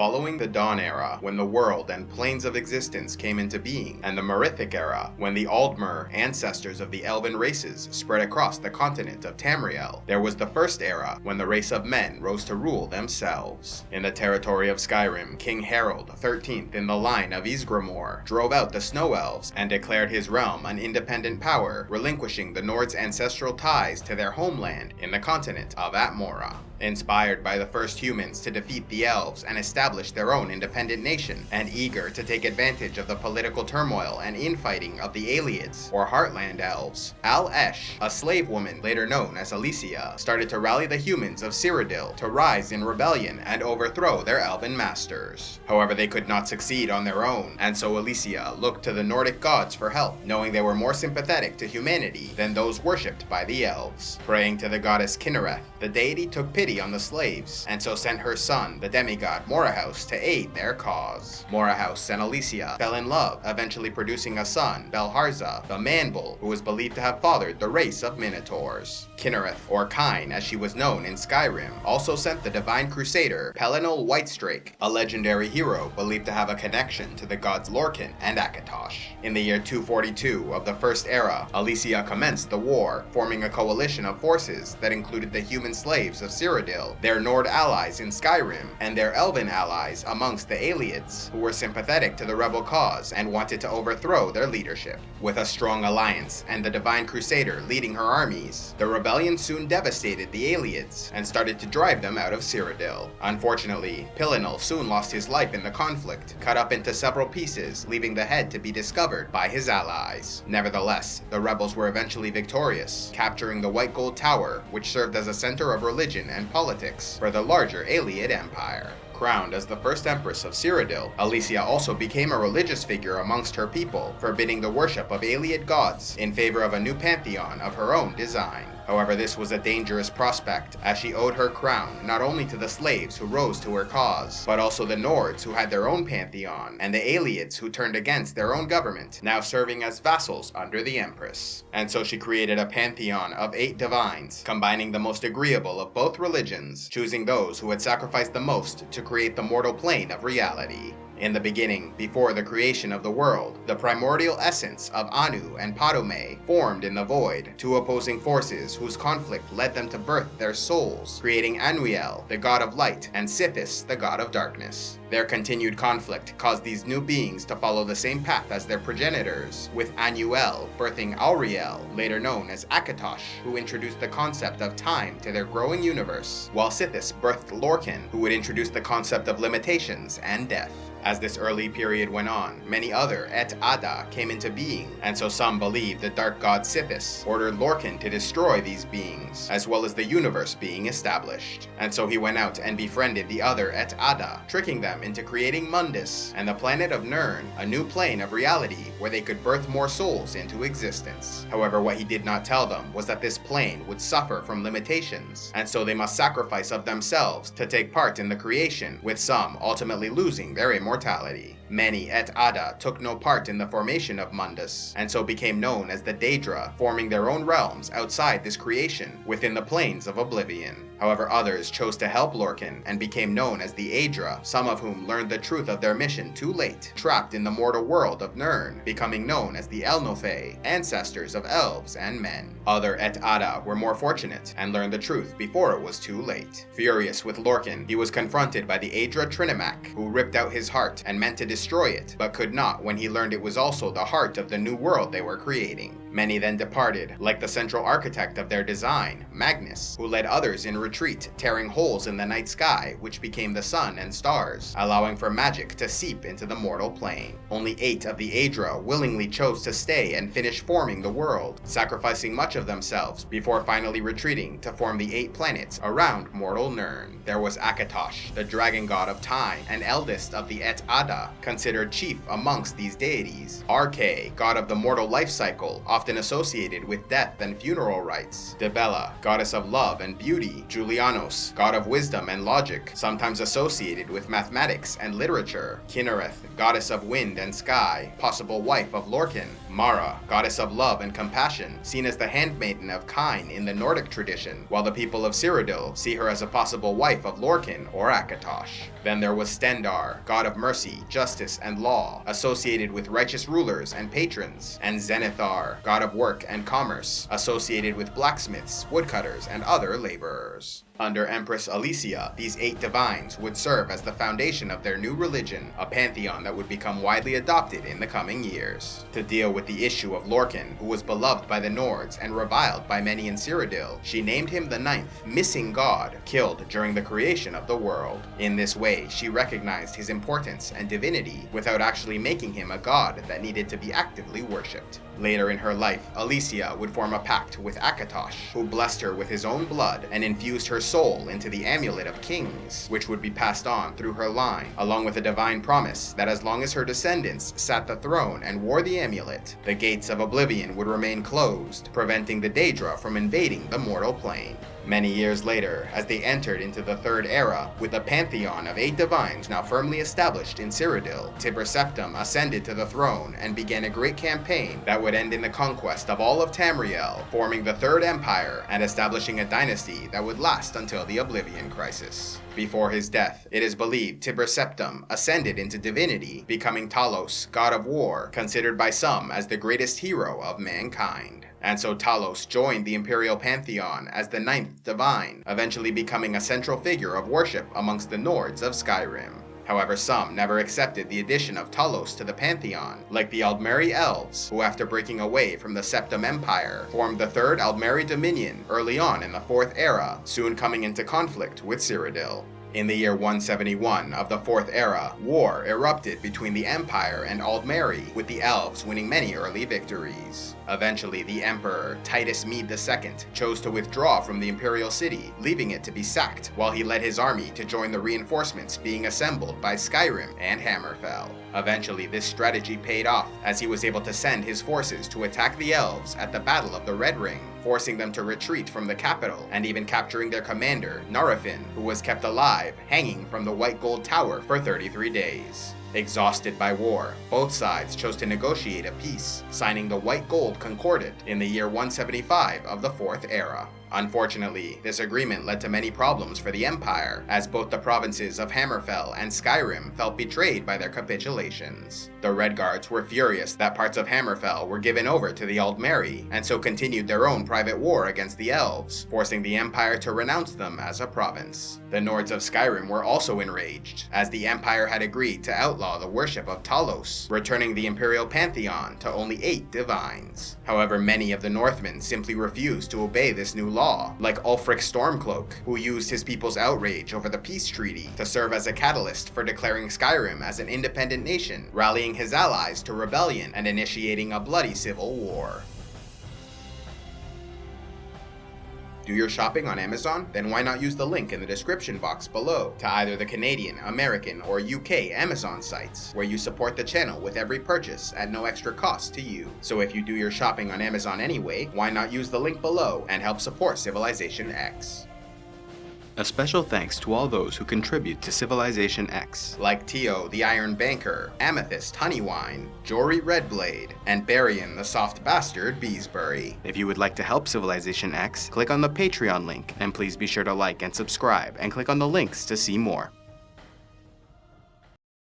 Following the Dawn Era, when the world and planes of existence came into being, and the Merithic Era, when the Aldmer, ancestors of the elven races, spread across the continent of Tamriel, there was the First Era, when the race of men rose to rule themselves. In the territory of Skyrim, King Harald, 13th in the line of Ysgramor, drove out the Snow Elves and declared his realm an independent power, relinquishing the Nords' ancestral ties to their homeland in the continent of Atmora. Inspired by the first humans to defeat the elves and establish their own independent nation, and eager to take advantage of the political turmoil and infighting of the Aelids, or Heartland Elves, Al-Esh, a slave woman later known as Alesia, started to rally the humans of Cyrodiil to rise in rebellion and overthrow their elven masters. However, they could not succeed on their own, and so Alesia looked to the Nordic gods for help, knowing they were more sympathetic to humanity than those worshipped by the elves. Praying to the goddess Kinnereth, the deity took pity on the slaves, and so sent her son, the demigod Morahaus, to aid their cause. Morahaus and Alesia fell in love, eventually producing a son, Belharza, the Man-Bull, who was believed to have fathered the race of Minotaurs. Kinnereth, or Kine as she was known in Skyrim, also sent the divine crusader Pelinal Whitestrake, a legendary hero believed to have a connection to the gods Lorkhan and Akatosh. In the year 242 of the First Era, Alesia commenced the war, forming a coalition of forces that included the human slaves of Cyrodiil, their Nord allies in Skyrim, and their elven allies amongst the Aelids, who were sympathetic to the rebel cause and wanted to overthrow their leadership. With a strong alliance and the divine crusader leading her armies, the rebellion soon devastated the Aelids and started to drive them out of Cyrodiil. Unfortunately, Pelinal soon lost his life in the conflict, cut up into several pieces, leaving the head to be discovered by his allies. Nevertheless, the rebels were eventually victorious, capturing the White Gold Tower, which served as a center of religion and politics for the larger Aelid Empire. Crowned as the first empress of Cyrodiil, Alesia also became a religious figure amongst her people, forbidding the worship of Aelid gods in favor of a new pantheon of her own design. However, this was a dangerous prospect, as she owed her crown not only to the slaves who rose to her cause, but also the Nords who had their own pantheon, and the Aelids who turned against their own government, now serving as vassals under the Empress. And so she created a pantheon of 8 divines, combining the most agreeable of both religions, choosing those who had sacrificed the most to create the mortal plane of reality. In the beginning, before the creation of the world, the primordial essence of Anu and Padome formed in the void, 2 opposing forces whose conflict led them to birth their souls, creating Anuiel, the god of light, and Sithis, the god of darkness. Their continued conflict caused these new beings to follow the same path as their progenitors, with Anuel birthing Auriel, later known as Akatosh, who introduced the concept of time to their growing universe, while Sithis birthed Lorkhan, who would introduce the concept of limitations and death. As this early period went on, many other Et Ada came into being, and so some believe the dark god Sithis ordered Lorkhan to destroy these beings, as well as the universe being established. And so he went out and befriended the other Et Ada, tricking them into creating Mundus and the planet of Nirn, a new plane of reality where they could birth more souls into existence. However, what he did not tell them was that this plane would suffer from limitations, and so they must sacrifice of themselves to take part in the creation, with some ultimately losing their immortality. Many Et Ada took no part in the formation of Mundus, and so became known as the Daedra, forming their own realms outside this creation, within the planes of oblivion. However, others chose to help Lorkhan and became known as the Aedra, some of whom learned the truth of their mission too late, trapped in the mortal world of Nirn, becoming known as the Elnothe, ancestors of elves and men. Other Et Ada were more fortunate and learned the truth before it was too late. Furious with Lorkhan, he was confronted by the Aedra Trinimac, who ripped out his heart and meant to destroy it, but could not when he learned it was also the heart of the new world they were creating. Many then departed, like the central architect of their design, Magnus, who led others in retreat, tearing holes in the night sky, which became the sun and stars, allowing for magic to seep into the mortal plane. Only 8 of the Aedra willingly chose to stay and finish forming the world, sacrificing much of themselves before finally retreating to form the 8 planets around mortal Nirn. There was Akatosh, the dragon god of time and eldest of the Et Ada, considered chief amongst these deities. Arche, god of the mortal life cycle, often associated with death and funeral rites. Debella, goddess of love and beauty. Julianos, god of wisdom and logic, sometimes associated with mathematics and literature. Kinnereth, goddess of wind and sky, possible wife of Lorcan. Mara, goddess of love and compassion, seen as the handmaiden of Kine in the Nordic tradition, while the people of Cyrodiil see her as a possible wife of Lorcan or Akatosh. Then there was Stendar, god of mercy, justice, and law, associated with righteous rulers and patrons, and Zenithar, god of work and commerce, associated with blacksmiths, woodcutters, and other laborers. Under Empress Alessia, these 8 divines would serve as the foundation of their new religion, a pantheon that would become widely adopted in the coming years. To deal with the issue of Lorcan, who was beloved by the Nords and reviled by many in Cyrodiil, she named him the 9th missing god, killed during the creation of the world. In this way, she recognized his importance and divinity without actually making him a god that needed to be actively worshipped. Later in her life, Alesia would form a pact with Akatosh, who blessed her with his own blood and infused her soul into the Amulet of Kings, which would be passed on through her line, along with a divine promise that as long as her descendants sat the throne and wore the amulet, the gates of oblivion would remain closed, preventing the Daedra from invading the mortal plane. Many years later, as they entered into the Third Era, with a pantheon of 8 divines now firmly established in Cyrodiil, Tiber Septim ascended to the throne and began a great campaign that would end in the conquest of all of Tamriel, forming the Third Empire and establishing a dynasty that would last until the Oblivion Crisis. Before his death, it is believed Tiber Septim ascended into divinity, becoming Talos, god of war, considered by some as the greatest hero of mankind. And so Talos joined the Imperial Pantheon as the 9th divine, eventually becoming a central figure of worship amongst the Nords of Skyrim. However, some never accepted the addition of Talos to the Pantheon, like the Aldmeri Elves, who after breaking away from the Septim Empire, formed the Third Aldmeri Dominion early on in the Fourth Era, soon coming into conflict with Cyrodiil. In the year 171 of the Fourth Era, war erupted between the Empire and Aldmeri, with the Elves winning many early victories. Eventually, the Emperor, Titus Mede II, chose to withdraw from the Imperial City, leaving it to be sacked, while he led his army to join the reinforcements being assembled by Skyrim and Hammerfell. Eventually, this strategy paid off, as he was able to send his forces to attack the Elves at the Battle of the Red Ring, forcing them to retreat from the capital, and even capturing their commander, Narafin, who was kept alive, hanging from the White Gold Tower for 33 days. Exhausted by war, both sides chose to negotiate a peace, signing the White Gold Concordat in the year 175 of the Fourth Era. Unfortunately, this agreement led to many problems for the Empire, as both the provinces of Hammerfell and Skyrim felt betrayed by their capitulations. The Redguards were furious that parts of Hammerfell were given over to the Aldmeri, and so continued their own private war against the Elves, forcing the Empire to renounce them as a province. The Nords of Skyrim were also enraged, as the Empire had agreed to outlaw the worship of Talos, returning the Imperial Pantheon to only 8 divines. However, many of the Northmen simply refused to obey this new law, like Ulfric Stormcloak, who used his people's outrage over the peace treaty to serve as a catalyst for declaring Skyrim as an independent nation, rallying his allies to rebellion and initiating a bloody civil war. Do your shopping on Amazon? Then why not use the link in the description box below to either the Canadian, American, or UK Amazon sites, where you support the channel with every purchase at no extra cost to you. So if you do your shopping on Amazon anyway, why not use the link below and help support CivilizationEx? A special thanks to all those who contribute to CivilizationEx, like Tio the Iron Banker, Amethyst Honeywine, Jory Redblade, and Barian the Soft Bastard Beesbury. If you would like to help CivilizationEx, click on the Patreon link, and please be sure to like and subscribe, and click on the links to see more.